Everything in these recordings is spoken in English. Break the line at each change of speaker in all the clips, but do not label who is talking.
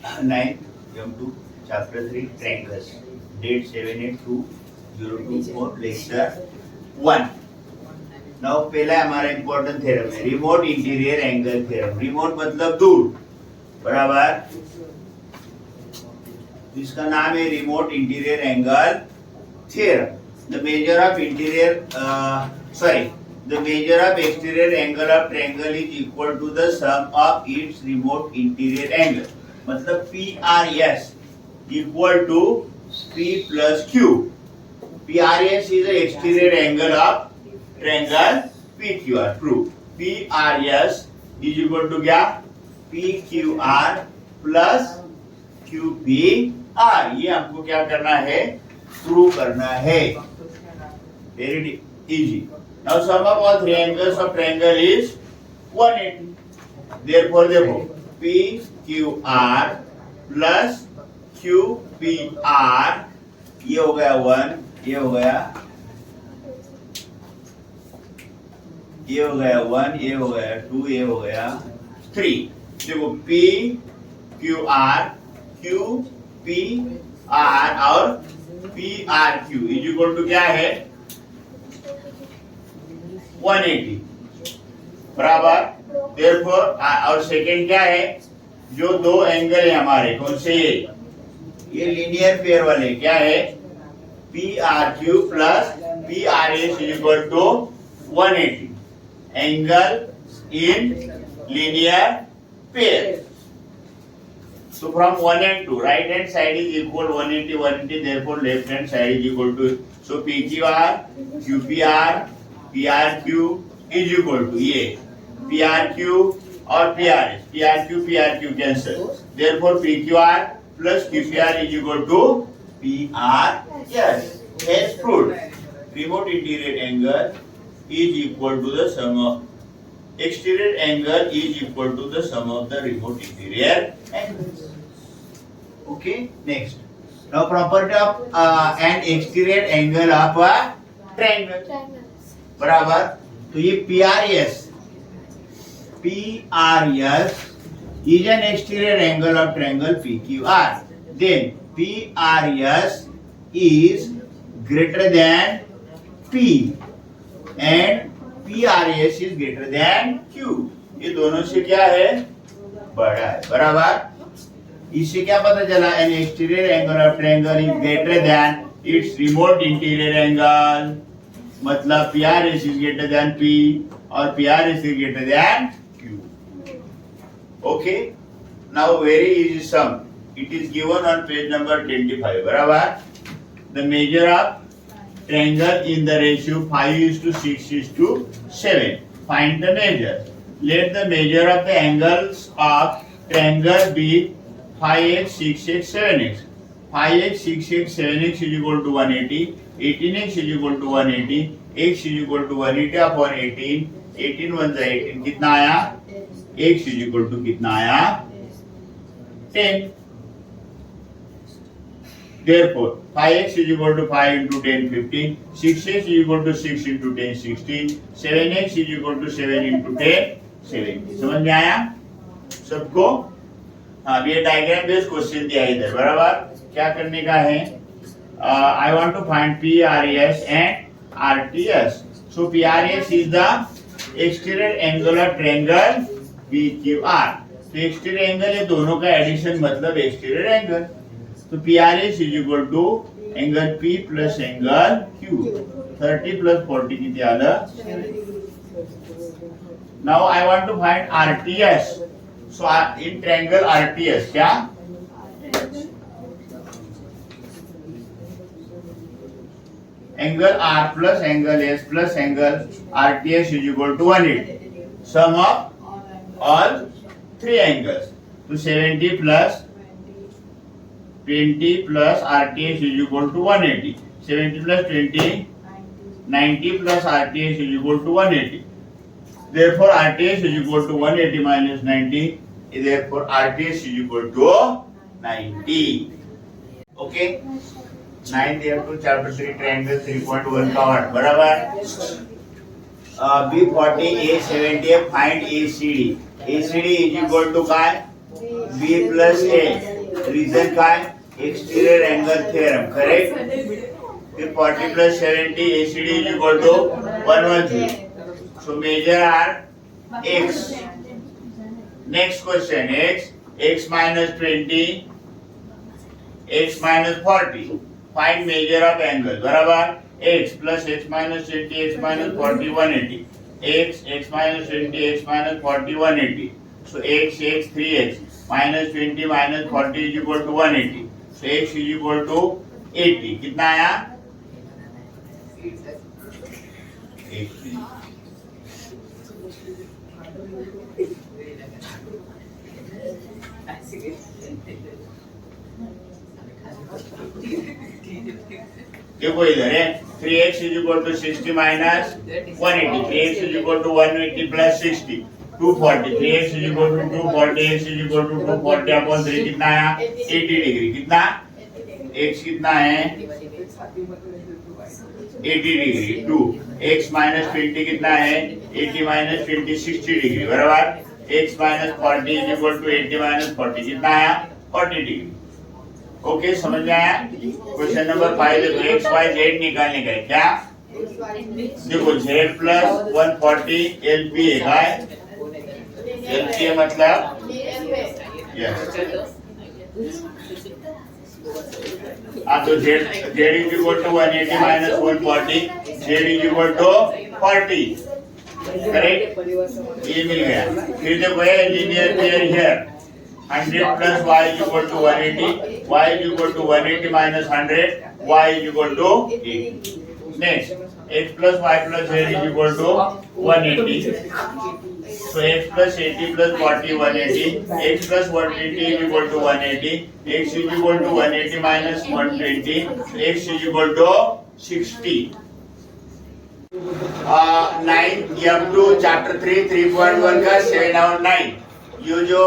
9 M2 chapter 3 triangles date 7820224 lecture 1. now पहला हमारा important theorem है remote interior angle theorem. Remote मतलब दूर, बराबर. इसका नाम है remote interior angle theorem. The measure of interior the measure of exterior angle of triangle is equal to the sum of its remote interior angle. मतलब PRS equal to P plus Q. PRS is the exterior angle of triangle PQR. Proof. PRS is equal to क्या? PQR plus QPR. ये हमको क्या करना है? Prove करना है. Very easy. Now sum of all three angles of triangle is 180. Therefore देखो PQR plus QPR ये हो गया 1, ये हो गया 1, ये हो गया 2, ये हो गया 3. देखो PQR QPR और PRQ इज इक्वल टू क्या है? 180, बराबर. देयरफॉर और सेकंड क्या है? जो दो एंगल है हमारे, कौन से? ये लीनियर पेयर वाले क्या है? PRQ plus PRS is equal to 180 angle in linear pair. So from 1 and 2, right hand side is equal 180, 180. Therefore, left hand side is equal to, so PQR, QPR, PRQ is equal to ये PRQ और PRQ cancel. Therefore, PQR plus QPR is equal to PRS. Hence proved. Remote interior angle is equal to the sum of exterior angle is equal to the sum of the remote interior angles. Okay, next. Now property of an exterior angle of a triangle. बराबर. तो ये PRS is an exterior angle of triangle PQR. Then PRS is greater than P and PRS is greater than Q. ये दोनों से क्या है? बड़ा है, बराबर. इससे क्या पता चला? An exterior angle of triangle is greater than its remote interior angle. मतलब PRS is greater than P और PRS is greater than Q. Okay. Now very easy sum. It is given on page number 25. बराबर. The measure of triangle in the ratio 5:6:7. Find the measure. Let the measure of the angles of triangle be 5x, 6x, 7x. 5x, 6x, 7x is equal to 180. 18x is equal to 180. x is equal to 180 upon 18. 18 1 जा 18 कितना आया? x is equal to कितना आया? 10. Therefore 5x is equal to 5 into 10 15. 6x is equal to 6 into 10 16. 7x is equal to 7 into 10 70. समझ में आया सबको? हाँ, ये डायग्राम बेस्ड क्वेश्चन दिया है इधर, बराबर. क्या करने का है? I want to find PRS and RTS. So PRS is the exterior angle of triangle PQR. तो exterior angle ये दोनों का एडिशन मतलब exterior angle. तो PRS is equal to angle P plus angle Q. 30 plus 40 कितनी आला? Now I want to find RTS. So in triangle RTS क्या? Angle R plus angle S plus angle RTS is equal to 180. Sum of all three angles. So 70 plus 20 plus RTS is equal to 180. 70 plus 20, 90 plus RTS is equal to 180. Therefore RTS is equal to 180 minus 90. Therefore RTS is equal to 90. Okay. 9th F2 chapter 3 triangle 3.1 covered, बराबर. B40 A70 find ACD. ACD is equal to काय? B plus A. Reason काय exterior angle theorem correct फिर 40 plus 70 ACD is equal to 110 so measure are x next question x minus 20 x minus 40 find measure of angle बराबर x plus x minus 20 x minus 40 180 x minus 20 x minus 40 180 so x 3x minus 20 minus 40 is equal to 180 so x is equal to 80 कितना आया 80 देखो इधर है 3x is equal to 60 minus 180 3x is equal to 180 plus 60 240 3x is equal to 240 x is equal to 240 upon 3 कितना आया 80 degree कितना x कितना है 80 डिग्री 2 x minus 20 कितना है 80 minus 20 60 डिग्री बराबर x minus 40 is equal to 80 minus 40 कितना आया 40 डिग्री ओके समझ में आया क्वेश्चन नंबर 5 देखो x y z निकालने का है क्या देखो z प्लस 140 LP है काय LP मतलब यस तो z is equal to 180 minus 140 z is equal to 40 correct ये मिल गया फिर देखो ये linear pair here 100 plus y is equal to 180 y is equal to 180 minus 100 y is equal to 80 next x plus y plus z is equal to 180 so x plus 80 plus 40 180 x plus 180 is equal to 180 x is equal to 180 minus 120 x is equal to 60 9 M2 chapter 3 3.1 का 7 और 9 ये जो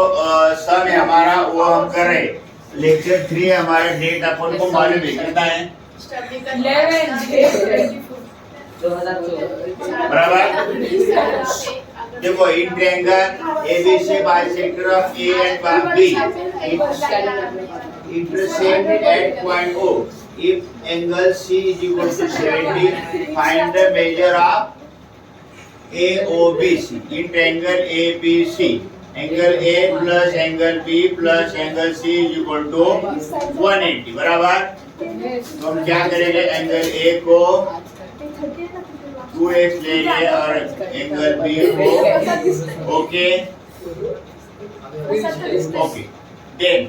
सम है हमारा वो हम कर रहे लेक्चर 3 हमारा डेट अपन को मालूम है कितना है 11 बराबर देखो in triangle ABC bisector of A and B intersect at point O if angle C is equal to 70 find the measure of AOBC in triangle ABC angle A plus angle B plus angle C is equal to 180 बराबर तो हम क्या करेंगे angle A को 2x ले लें और angle B को okay okay then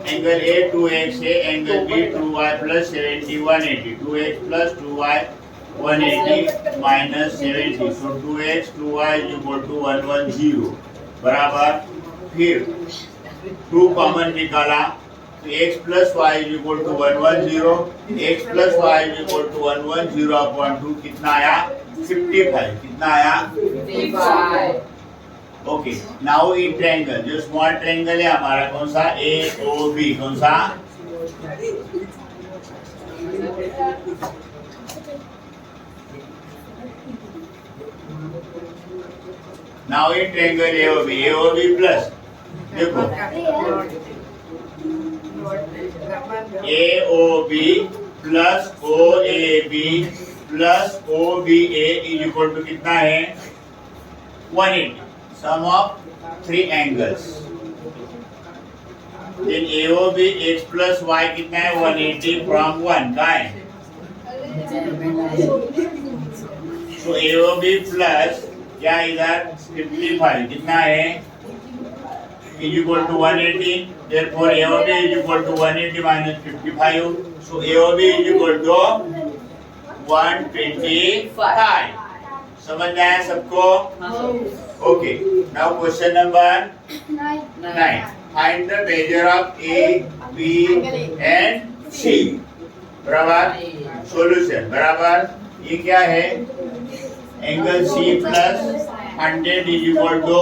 angle A 2x है angle B 2y plus 70 180 2x plus 2y 180 minus 70 so 2x 2y is equal to 110 बराबर फिर 2 कॉमन निकाला तो x plus y is equal to 110 x plus y is equal to 110 upon 2 कितना आया 55 कितना आया 55 okay now in triangle जो small triangle है हमारा कौन सा AOB कौन सा Now in triangle AOB plus देखो AOB plus OAB plus OBA is equal to कितना है 180 sum of 3 angles then AOB x plus y कितना है 180 from 1 का है so AOB plus क्या इधर 55 कितना है is equal to 180 therefore AOB is equal to 180 minus 55 so AOB is equal to 125 समझ में आया सबको okay now question number 9 find the measure of A B and C बराबर सॉल्यूशन बराबर ये क्या है angle C plus 100 is equal to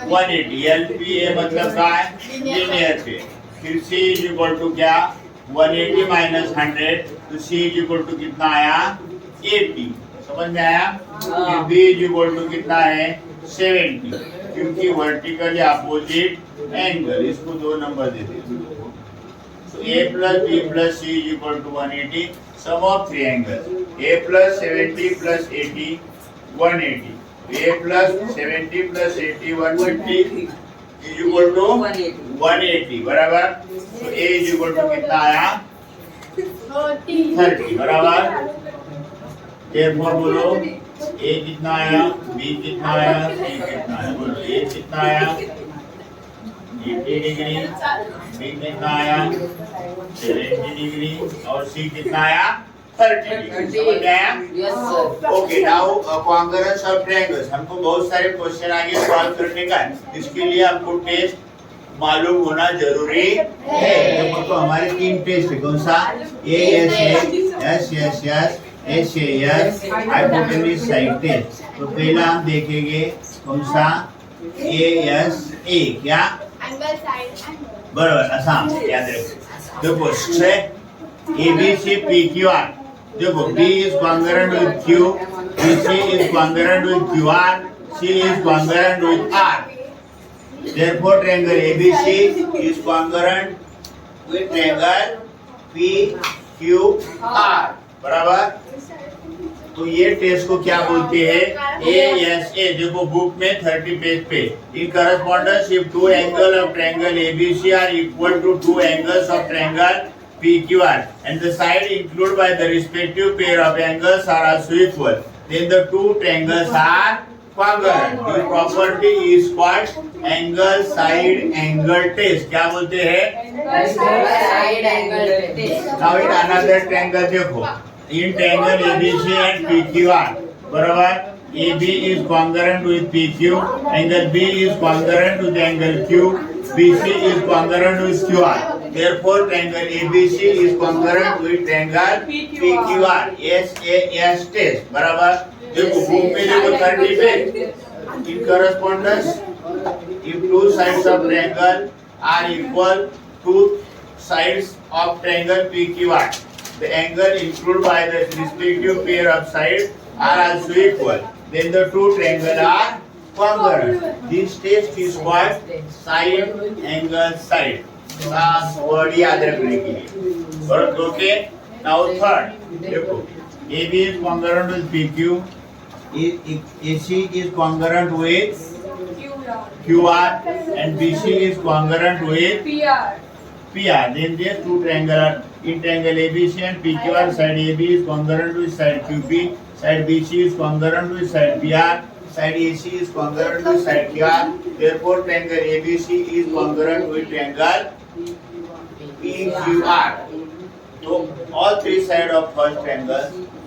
180 LPA मतलब क्या है लीनियर पे फिर C इज इक्वल टू क्या 180 माइनस 100 तो C इज इक्वल टू कितना आया 80 समझ में आया फिर B इज इक्वल टू कितना है 70 क्योंकि वर्टिकली अपोजिट एंगल, इसको 2 नंबर दे देते। So a plus b plus c is equal to 180. Sum of three angles. A plus 70 plus 80, 180. A plus 70 plus 80, 150 is equal to 180. बराबर? So a is equal to कितना आया? 30. बराबर? Therefore बोलो a कितना आया, b कितना आया, c कितना आया? बोलो a कितना आया? 80 डिग्री, b कितना आया 70 डिग्री और c कितना आया 30 डिग्री। समझ आया?
Yes sir.
Okay, now concurrence of triangles. हमको बहुत सारे क्वेश्चन आगे सॉल्व करने का है, इसके लिए हमको टेस्ट मालूम होना जरूरी है। देखो तो हमारे 3 टेस्ट है, कौन सा? A S S S S S S hypotenuse side test. तो पहला हम देखेंगे कौन सा? ए एस ए, क्या? बराबर, आसान, याद रखो। देखो स्ट्रेट ABC PQR, देखो B is congruent with Q, BC is congruent with QR, C is congruent with R. Therefore triangle ABC is congruent with triangle PQR. बराबर? तो ये टेस्ट को क्या बोलते हैं? ASA। देखो बुक में 30 पेज पे, in correspondence if two angles of triangle ABC are equal to two angles of triangle PQR and the side included by the respective pair of angles are also equal, then the two triangles are congruent. The property is called angle side angle test. क्या बोलते हैं?
Side angle test.
Now in another triangle देखो, in triangle ABC and PQR, बराबर? AB is congruent with PQ, angle B is congruent with angle Q, BC is congruent with QR. Therefore triangle ABC is congruent with triangle PQR. SAS test, बराबर? देखो book में देखो 30 पे, in correspondence if two sides of triangle are equal to sides of triangle PQR, the angle included by the respective pair of sides are also equal, then the two triangles are congruent. This test is called side angle side. खास word याद रखने के लिए। और okay, now third देखो, AB is congruent with PQ, AC is congruent with QR and BC is congruent with PR. Then these two triangles are in triangle ABC and PQR. Side AB is congruent with side QP, side BC is congruent with side PR, side AC is congruent with side QR. Therefore triangle ABC is congruent with triangle PQR. So all three sides of first triangle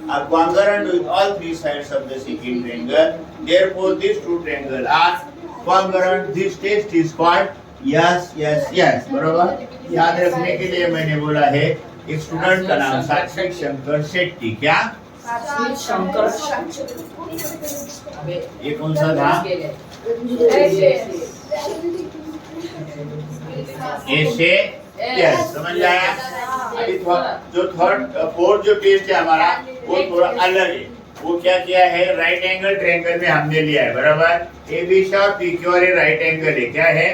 are congruent with all three sides of the second triangle. Therefore these two triangles are congruent. This test is called yes yes yes. बराबर? याद रखने के लिए मैंने बोला है, एक student का नाम सात्विक शंकर शेट्टी। क्या?
शंकर।
ये कौन सा था? ऐसे यस, समझ आया? अभी जो थर्ड फोर्थ जो टेस्ट है हमारा वो थोड़ा अलग है। वो क्या किया है? राइट एंगल ट्रायंगल में हमने लिया है, बराबर? ABC और PQR राइट एंगल है, क्या है?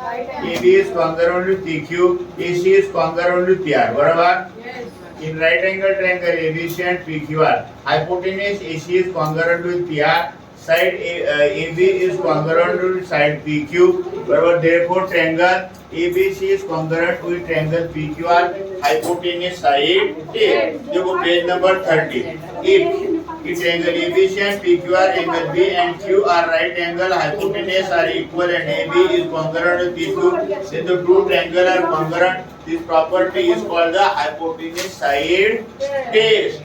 AB is congruent with PQ, AC is congruent with PR, बराबर? In right angle triangle ABC and PQR, hypotenuse AC is congruent with PR, side AB is congruent with side PQ, बराबर? Therefore triangle ABC is congruent with triangle PQR, hypotenuse side A। देखो page number 30। If triangle ABC and PQR, angle B and Q are right angle, hypotenuse are equal and AB is congruent with PQ, then the two triangles are congruent. This property is called the hypotenuse side test.